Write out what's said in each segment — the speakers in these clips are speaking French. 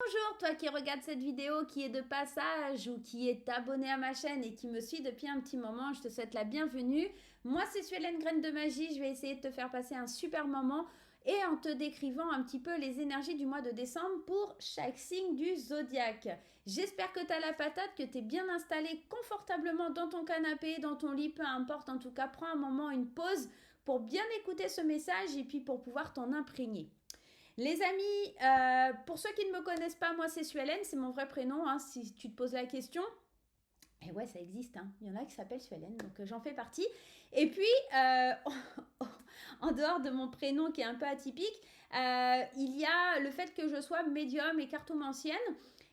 Bonjour, toi qui regardes cette vidéo, qui est de passage ou qui est abonné à ma chaîne et qui me suit depuis un petit moment, je te souhaite la bienvenue. Moi, c'est Suelen Graine de Magie, je vais essayer de te faire passer un super moment et en te décrivant un petit peu les énergies du mois de décembre pour chaque signe du zodiaque. J'espère que tu as la patate, que tu es bien installé confortablement dans ton canapé, dans ton lit, peu importe, en tout cas, prends un moment, une pause pour bien écouter ce message et puis pour pouvoir t'en imprégner. Les amis, pour ceux qui ne me connaissent pas, moi c'est Suelen, c'est mon vrai prénom, hein, si tu te poses la question. Et ouais, ça existe, hein. Il y en a qui s'appellent Suelen, donc j'en fais partie. Et puis, en dehors de mon prénom qui est un peu atypique, il y a le fait que je sois médium et cartomancienne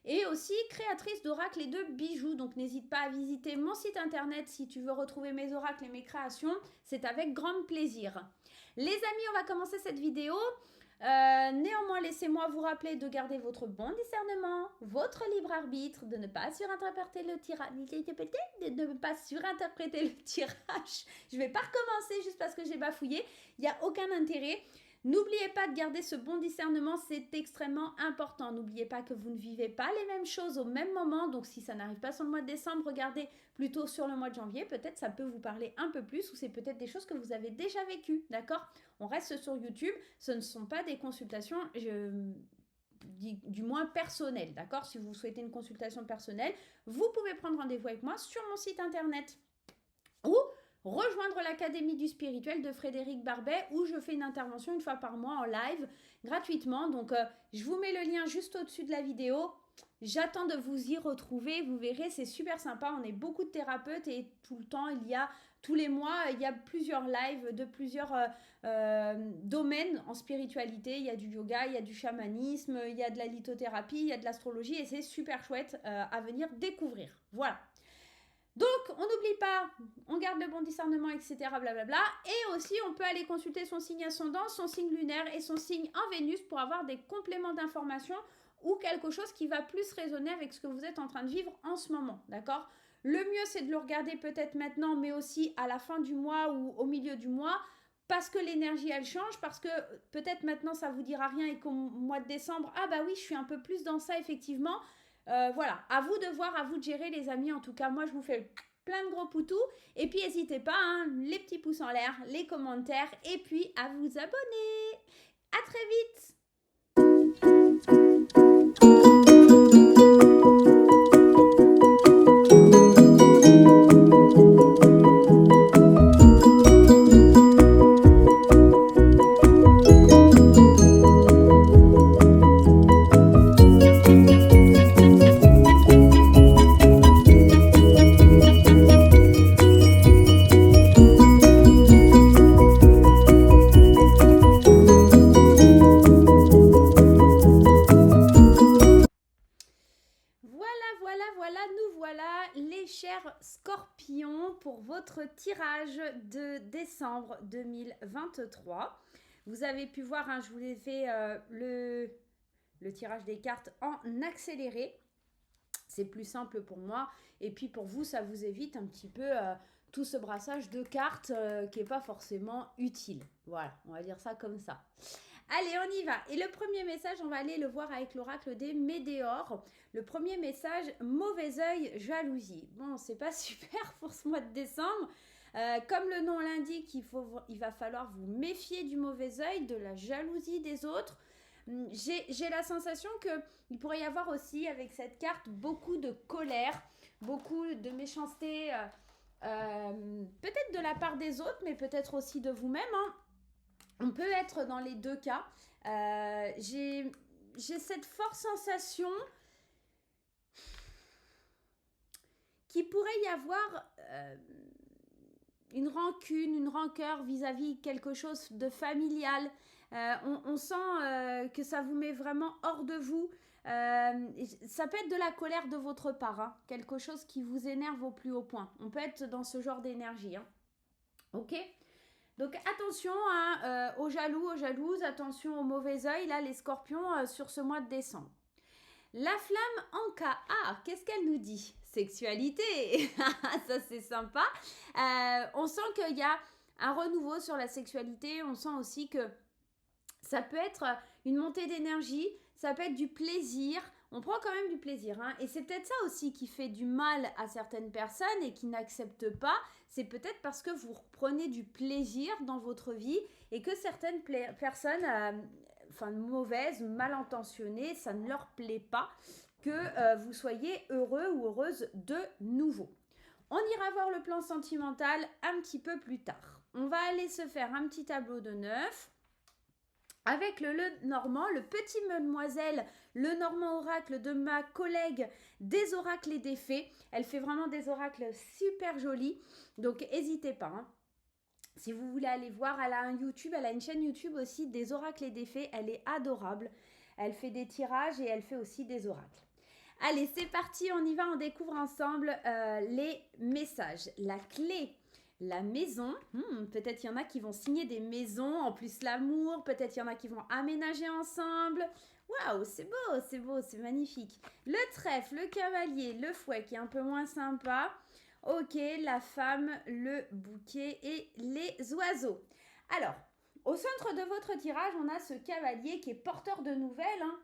et aussi créatrice d'oracles et de bijoux. Donc n'hésite pas à visiter mon site internet si tu veux retrouver mes oracles et mes créations. C'est avec grand plaisir. Les amis, on va commencer cette vidéo. Néanmoins, laissez-moi vous rappeler de garder votre bon discernement, votre libre arbitre, de ne pas surinterpréter le tirage. Je vais pas recommencer juste parce que j'ai bafouillé. Il n'y a aucun intérêt. N'oubliez pas de garder ce bon discernement, c'est extrêmement important. N'oubliez pas que vous ne vivez pas les mêmes choses au même moment. Donc si ça n'arrive pas sur le mois de décembre, regardez plutôt sur le mois de janvier. Peut-être ça peut vous parler un peu plus ou c'est peut-être des choses que vous avez déjà vécues, d'accord ? On reste sur YouTube, ce ne sont pas des consultations, du moins personnelles, d'accord ? Si vous souhaitez une consultation personnelle, vous pouvez prendre rendez-vous avec moi sur mon site internet ou rejoindre l'Académie du Spirituel de Frédéric Barbet où je fais une intervention une fois par mois en live gratuitement. Donc, je vous mets le lien juste au-dessus de la vidéo. J'attends de vous y retrouver. Vous verrez, c'est super sympa. On est beaucoup de thérapeutes et tout le temps, tous les mois, il y a plusieurs lives de plusieurs domaines en spiritualité. Il y a du yoga, il y a du chamanisme, il y a de la lithothérapie, il y a de l'astrologie et c'est super chouette à venir découvrir. Voilà. Donc, on n'oublie pas, on garde le bon discernement, etc. Blablabla. Et aussi, on peut aller consulter son signe ascendant, son signe lunaire et son signe en Vénus pour avoir des compléments d'informations ou quelque chose qui va plus résonner avec ce que vous êtes en train de vivre en ce moment, d'accord ? Le mieux, c'est de le regarder peut-être maintenant, mais aussi à la fin du mois ou au milieu du mois, parce que l'énergie, elle change, parce que peut-être maintenant, ça vous dira rien et qu'au mois de décembre, ah bah oui, je suis un peu plus dans ça, effectivement. Voilà, à vous de voir, à vous de gérer les amis. En tout cas, moi je vous fais plein de gros poutous. Et puis n'hésitez pas, hein, les petits pouces en l'air, les commentaires et puis à vous abonner. À très vite. Scorpion pour votre tirage de décembre 2023. Vous avez pu voir, hein, je vous ai fait le tirage des cartes en accéléré. C'est plus simple pour moi et puis pour vous, ça vous évite un petit peu tout ce brassage de cartes qui n'est pas forcément utile. Voilà, on va dire ça comme ça. Allez, on y va. Et le premier message, on va aller le voir avec l'oracle des Médéores. Le premier message, mauvais œil, jalousie. Bon, c'est pas super pour ce mois de décembre. Comme le nom l'indique, il va falloir vous méfier du mauvais œil, de la jalousie des autres. J'ai la sensation qu'il pourrait y avoir aussi avec cette carte beaucoup de colère, beaucoup de méchanceté, peut-être de la part des autres, mais peut-être aussi de vous-même, hein. On peut être dans les deux cas. J'ai cette forte sensation qu'il pourrait y avoir une rancune, une rancœur vis-à-vis quelque chose de familial. On sent que ça vous met vraiment hors de vous. Ça peut être de la colère de votre part, hein, quelque chose qui vous énerve au plus haut point. On peut être dans ce genre d'énergie. Hein. Ok ? Donc attention hein, aux jaloux, aux jalouses, attention au mauvais œil, là les scorpions sur ce mois de décembre. La flamme en cas. Ah, qu'est-ce qu'elle nous dit ? Sexualité. Ça c'est sympa. On sent qu'il y a un renouveau sur la sexualité. On sent aussi que ça peut être une montée d'énergie, ça peut être du plaisir. on prend quand même du plaisir. Hein. Et c'est peut-être ça aussi qui fait du mal à certaines personnes et qui n'acceptent pas. C'est peut-être parce que vous prenez du plaisir dans votre vie et que certaines personnes, mauvaises, mal intentionnées, ça ne leur plaît pas que vous soyez heureux ou heureuse de nouveau. On ira voir le plan sentimental un petit peu plus tard. On va aller se faire un petit tableau de 9 avec le Normand, le petit mademoiselle, le Normand oracle de ma collègue des oracles et des fées. Elle fait vraiment des oracles super jolis, donc n'hésitez pas. Hein. Si vous voulez aller voir, elle a un YouTube, elle a une chaîne YouTube aussi des oracles et des fées. Elle est adorable. Elle fait des tirages et elle fait aussi des oracles. Allez, c'est parti, on y va, on découvre ensemble les messages. La clé, la maison. Peut-être il y en a qui vont signer des maisons, en plus l'amour. Peut-être il y en a qui vont aménager ensemble. Waouh, c'est beau, c'est magnifique. Le trèfle, le cavalier, le fouet qui est un peu moins sympa. Ok, la femme, le bouquet et les oiseaux. Alors, au centre de votre tirage, on a ce cavalier qui est porteur de nouvelles. Hein.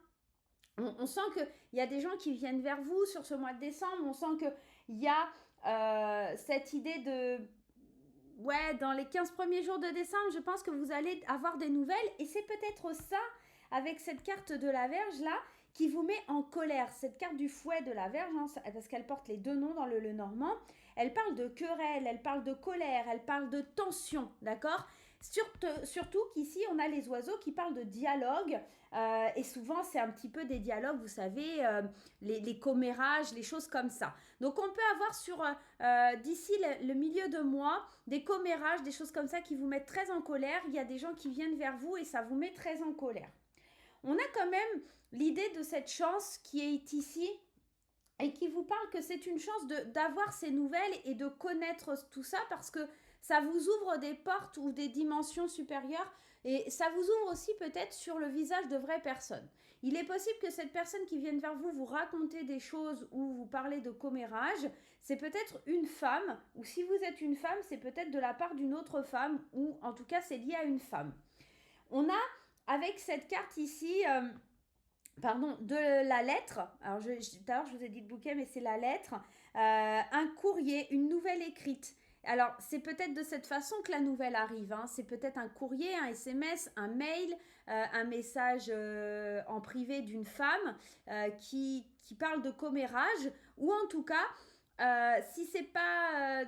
On sent qu'il y a des gens qui viennent vers vous sur ce mois de décembre. On sent qu'il y a cette idée de... Ouais, dans les 15 premiers jours de décembre, je pense que vous allez avoir des nouvelles. Et c'est peut-être ça, avec cette carte de la Vierge là, qui vous met en colère. Cette carte du fouet de la Vierge, hein, parce qu'elle porte les deux noms dans le normand. Elle parle de querelle, elle parle de colère, elle parle de tension, d'accord ? Surtout qu'ici, on a les oiseaux qui parlent de dialogue. Et souvent, c'est un petit peu des dialogues, vous savez, les commérages, les choses comme ça. Donc, on peut avoir d'ici le milieu de mois, des commérages, des choses comme ça qui vous mettent très en colère. Il y a des gens qui viennent vers vous et ça vous met très en colère. On a quand même l'idée de cette chance qui est ici et qui vous parle que c'est une chance d'avoir ces nouvelles et de connaître tout ça parce que ça vous ouvre des portes ou des dimensions supérieures et ça vous ouvre aussi peut-être sur le visage de vraies personnes. Il est possible que cette personne qui vienne vers vous raconter des choses ou vous parler de commérage, c'est peut-être une femme ou si vous êtes une femme, c'est peut-être de la part d'une autre femme ou en tout cas c'est lié à une femme. On a avec cette carte ici... de la lettre, alors tout à l'heure je vous ai dit le bouquet, mais c'est la lettre, un courrier, une nouvelle écrite. Alors, c'est peut-être de cette façon que la nouvelle arrive, hein. C'est peut-être un courrier, un SMS, un mail, un message en privé d'une femme qui parle de commérage, ou en tout cas, si c'est pas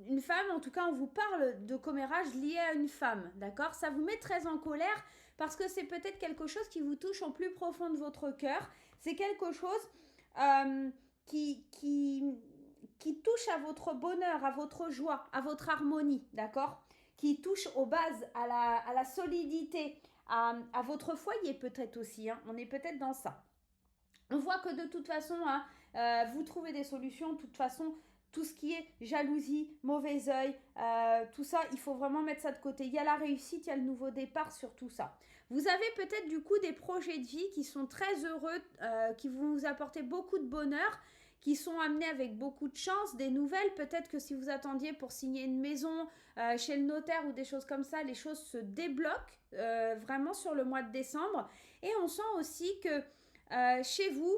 une femme, en tout cas, on vous parle de commérage lié à une femme, d'accord ? Ça vous met très en colère parce que c'est peut-être quelque chose qui vous touche au plus profond de votre cœur. C'est quelque chose qui touche à votre bonheur, à votre joie, à votre harmonie, d'accord ? Qui touche aux bases, à la solidité, à votre foyer peut-être aussi. Hein. On est peut-être dans ça. On voit que de toute façon, hein, vous trouvez des solutions. De toute façon, tout ce qui est jalousie, mauvais œil, tout ça, il faut vraiment mettre ça de côté. Il y a la réussite, il y a le nouveau départ sur tout ça. Vous avez peut-être du coup des projets de vie qui sont très heureux, qui vont vous apporter beaucoup de bonheur, qui sont amenés avec beaucoup de chance, des nouvelles. Peut-être que si vous attendiez pour signer une maison chez le notaire ou des choses comme ça, les choses se débloquent vraiment sur le mois de décembre. Et on sent aussi que chez vous,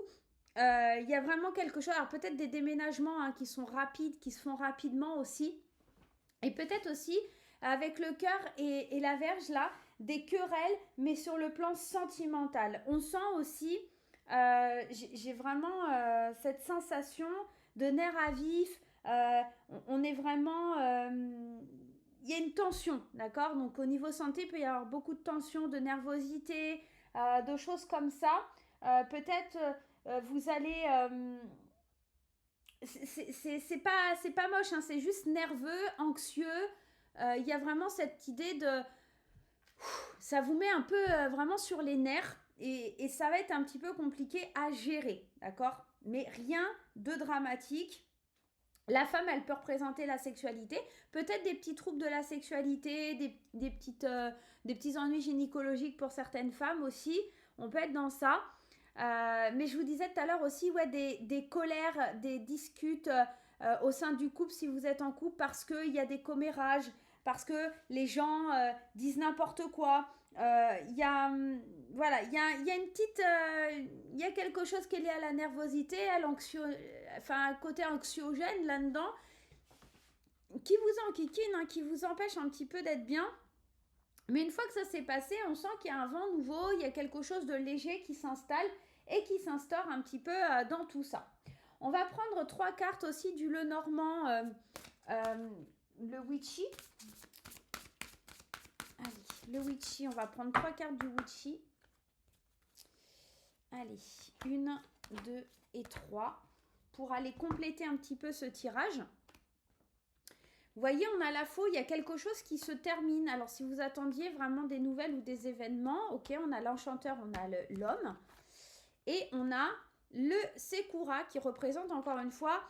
il y a vraiment quelque chose, alors peut-être des déménagements hein, qui sont rapides, qui se font rapidement aussi, et peut-être aussi avec le cœur et la verge là, des querelles, mais sur le plan sentimental. On sent aussi, j'ai vraiment cette sensation de nerfs à vif, on est vraiment... il y a une tension, d'accord ? Donc au niveau santé, il peut y avoir beaucoup de tension, de nervosité, de choses comme ça. Peut-être... vous allez c'est pas moche hein, c'est juste nerveux, anxieux, il y a vraiment cette idée de ça vous met un peu vraiment sur les nerfs et ça va être un petit peu compliqué à gérer, d'accord, mais rien de dramatique. La femme, elle peut représenter la sexualité, peut-être des petits troubles de la sexualité, des petits ennuis gynécologiques pour certaines femmes aussi, on peut être dans ça. Mais je vous disais tout à l'heure aussi, ouais, des colères, des disputes au sein du couple si vous êtes en couple parce qu'il y a des commérages, parce que les gens disent n'importe quoi. Il y a voilà, il y a une petite, il y a quelque chose qui est lié à la nervosité, enfin, un côté anxiogène là-dedans, qui vous enquiquine, hein, qui vous empêche un petit peu d'être bien. Mais une fois que ça s'est passé, on sent qu'il y a un vent nouveau, il y a quelque chose de léger qui s'installe et qui s'instaure un petit peu dans tout ça. On va prendre 3 cartes aussi du Lenormand, le Witchy. Allez, le Witchy, on va prendre 3 cartes du Witchy. Allez, 1, 2 et 3 pour aller compléter un petit peu ce tirage. Vous voyez, on a la faux, il y a quelque chose qui se termine. Alors, si vous attendiez vraiment des nouvelles ou des événements, ok, on a l'enchanteur, on a l'homme. Et on a le Sekura qui représente encore une fois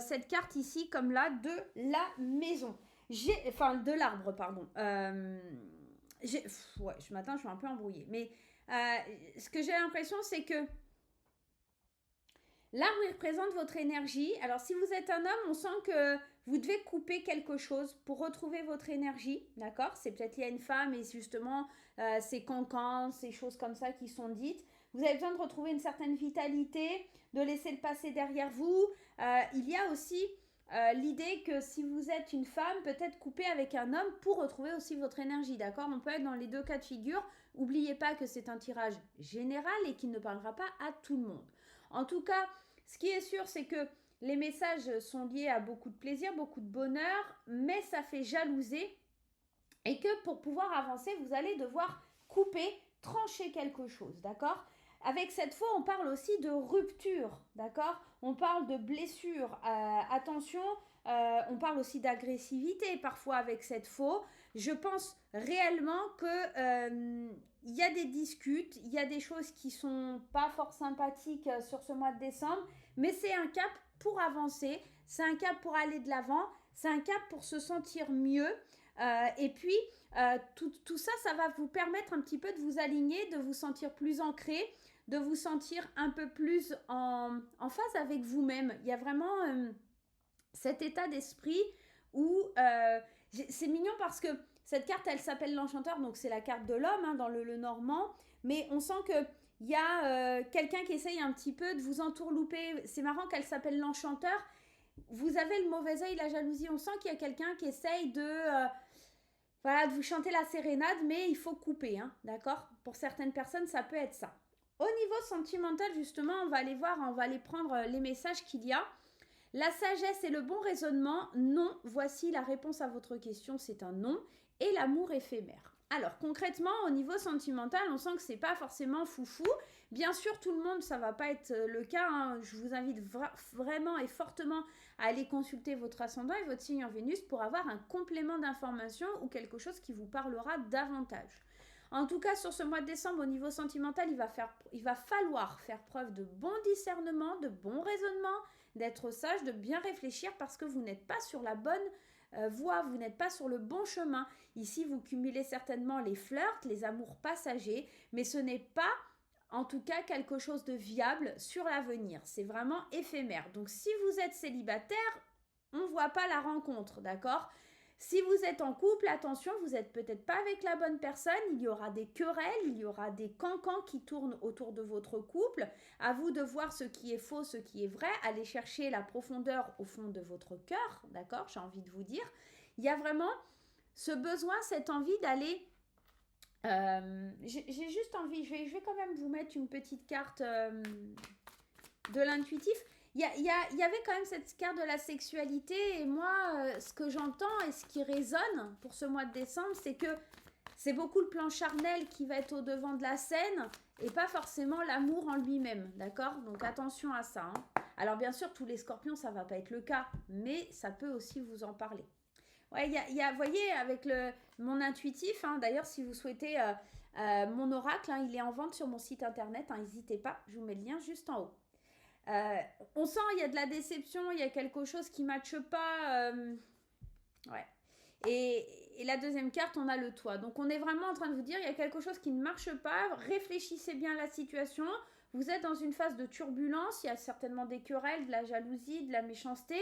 cette carte ici, comme là, de la maison. Enfin, de l'arbre, pardon. Ouais, ce matin, je suis un peu embrouillée. Mais ce que j'ai l'impression, c'est que l'arbre, il représente votre énergie. Alors, si vous êtes un homme, on sent que vous devez couper quelque chose pour retrouver votre énergie, d'accord? C'est peut-être lié à une femme et justement, ces cancans, ces choses comme ça qui sont dites. Vous avez besoin de retrouver une certaine vitalité, de laisser le passé derrière vous. Il y a aussi l'idée que si vous êtes une femme, peut-être couper avec un homme pour retrouver aussi votre énergie, d'accord? On peut être dans les deux cas de figure. N'oubliez pas que c'est un tirage général et qu'il ne parlera pas à tout le monde. En tout cas, ce qui est sûr, c'est que les messages sont liés à beaucoup de plaisir, beaucoup de bonheur, mais ça fait jalouser et que pour pouvoir avancer, vous allez devoir couper, trancher quelque chose, d'accord? Avec cette faux, on parle aussi de rupture, d'accord? On parle de blessure. Attention, on parle aussi d'agressivité parfois avec cette faux. Je pense réellement que il y a des disputes, il y a des choses qui sont pas fort sympathiques sur ce mois de décembre, mais c'est un cap pour avancer, c'est un cap pour aller de l'avant, c'est un cap pour se sentir mieux. Et puis, tout ça, ça va vous permettre un petit peu de vous aligner, de vous sentir plus ancré, de vous sentir un peu plus en phase avec vous-même. Il y a vraiment cet état d'esprit où c'est mignon parce que cette carte, elle s'appelle l'enchanteur, donc c'est la carte de l'homme hein, dans le normand, mais on sent que il y a quelqu'un qui essaye un petit peu de vous entourlouper. C'est marrant qu'elle s'appelle l'enchanteur. Vous avez le mauvais œil, la jalousie. On sent qu'il y a quelqu'un qui essaye voilà, de vous chanter la sérénade, mais il faut couper, hein, d'accord? Pour certaines personnes, ça peut être ça. Au niveau sentimental, justement, on va aller voir, on va aller prendre les messages qu'il y a. La sagesse et le bon raisonnement, non. Voici la réponse à votre question, c'est un non. Et l'amour éphémère. Alors concrètement, au niveau sentimental, on sent que c'est pas forcément foufou. Bien sûr, tout le monde, ça va pas être le cas. Hein. Je vous invite vraiment et fortement à aller consulter votre ascendant et votre signe en Vénus pour avoir un complément d'information ou quelque chose qui vous parlera davantage. En tout cas, sur ce mois de décembre, au niveau sentimental, il va falloir faire preuve de bon discernement, de bon raisonnement, d'être sage, de bien réfléchir parce que vous n'êtes pas sur la bonne voie, vous n'êtes pas sur le bon chemin. Ici, vous cumulez certainement les flirts, les amours passagers, mais ce n'est pas en tout cas quelque chose de viable sur l'avenir. C'est vraiment éphémère. Donc si vous êtes célibataire, on ne voit pas la rencontre, d'accord ? Si vous êtes en couple, attention, vous n'êtes peut-être pas avec la bonne personne, il y aura des querelles, il y aura des cancans qui tournent autour de votre couple. À vous de voir ce qui est faux, ce qui est vrai, aller chercher la profondeur au fond de votre cœur, d'accord ? J'ai envie de vous dire. Il y a vraiment ce besoin, cette envie d'aller... j'ai juste envie, je vais quand même vous mettre une petite carte de l'intuitif. Il y avait quand même cette carte de la sexualité et moi, ce que j'entends et ce qui résonne pour ce mois de décembre, c'est que c'est beaucoup le plan charnel qui va être au devant de la scène et pas forcément l'amour en lui-même, d'accord ? Donc attention à ça. Hein. Alors bien sûr, tous les scorpions, ça va pas être le cas, mais ça peut aussi vous en parler. Ouais, vous voyez, avec mon intuitif, hein, d'ailleurs, si vous souhaitez mon oracle, hein, il est en vente sur mon site internet, n'hésitez pas, je vous mets le lien juste en haut. On sent il y a de la déception, il y a quelque chose qui ne matche pas. Ouais. Et la deuxième carte, on a le toit. Donc on est vraiment en train de vous dire, il y a quelque chose qui ne marche pas. Réfléchissez bien à la situation. Vous êtes dans une phase de turbulence. Il y a certainement des querelles, de la jalousie, de la méchanceté.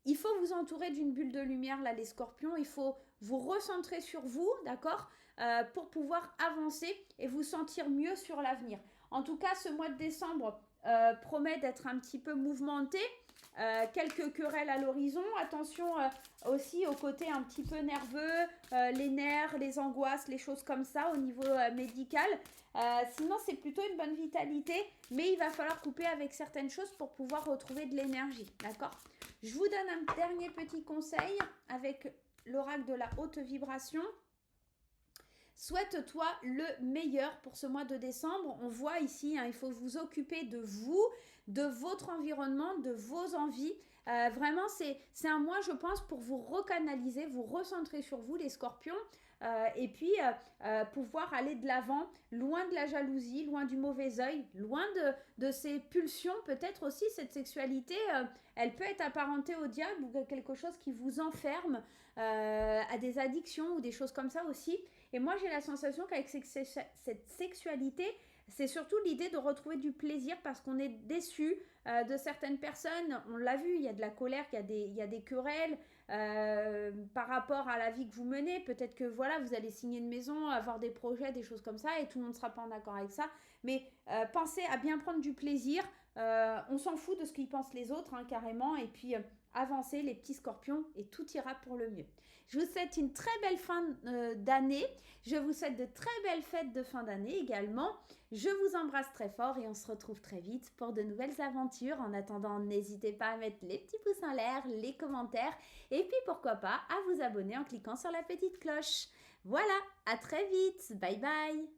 il faut vous entourer d'une bulle de lumière, là, les scorpions. Il faut vous recentrer sur vous, d'accord, pour pouvoir avancer et vous sentir mieux sur l'avenir. En tout cas, ce mois de décembre promet d'être un petit peu mouvementé. Quelques querelles à l'horizon. Attention aussi au côté un petit peu nerveux, les nerfs, les angoisses, les choses comme ça au niveau médical. Sinon, c'est plutôt une bonne vitalité, mais il va falloir couper avec certaines choses pour pouvoir retrouver de l'énergie, d'accord? Je vous donne un dernier petit conseil avec l'oracle de la haute vibration. Souhaite-toi le meilleur pour ce mois de décembre. On voit ici, il faut vous occuper de vous, de votre environnement, de vos envies. Vraiment, c'est un mois, je pense, pour vous recanaliser, vous recentrer sur vous, les scorpions, et puis pouvoir aller de l'avant, loin de la jalousie, loin du mauvais œil, loin de ces pulsions. Peut-être aussi, cette sexualité, elle peut être apparentée au diable ou quelque chose qui vous enferme à des addictions ou des choses comme ça aussi. Et moi, j'ai la sensation qu'avec cette sexualité, c'est surtout l'idée de retrouver du plaisir parce qu'on est déçu de certaines personnes. On l'a vu, il y a de la colère, il y a des querelles par rapport à la vie que vous menez. Peut-être que voilà, vous allez signer une maison, avoir des projets, des choses comme ça, et tout le monde ne sera pas en accord avec ça. Mais pensez à bien prendre du plaisir. On s'en fout de ce qu'ils pensent les autres, hein, carrément. Et puis avancez les petits scorpions et tout ira pour le mieux. Je vous souhaite une très belle fin d'année. Je vous souhaite de très belles fêtes de fin d'année également. Je vous embrasse très fort et on se retrouve très vite pour de nouvelles aventures. En attendant, n'hésitez pas à mettre les petits pouces en l'air, les commentaires et puis pourquoi pas à vous abonner en cliquant sur la petite cloche. Voilà, à très vite. Bye bye.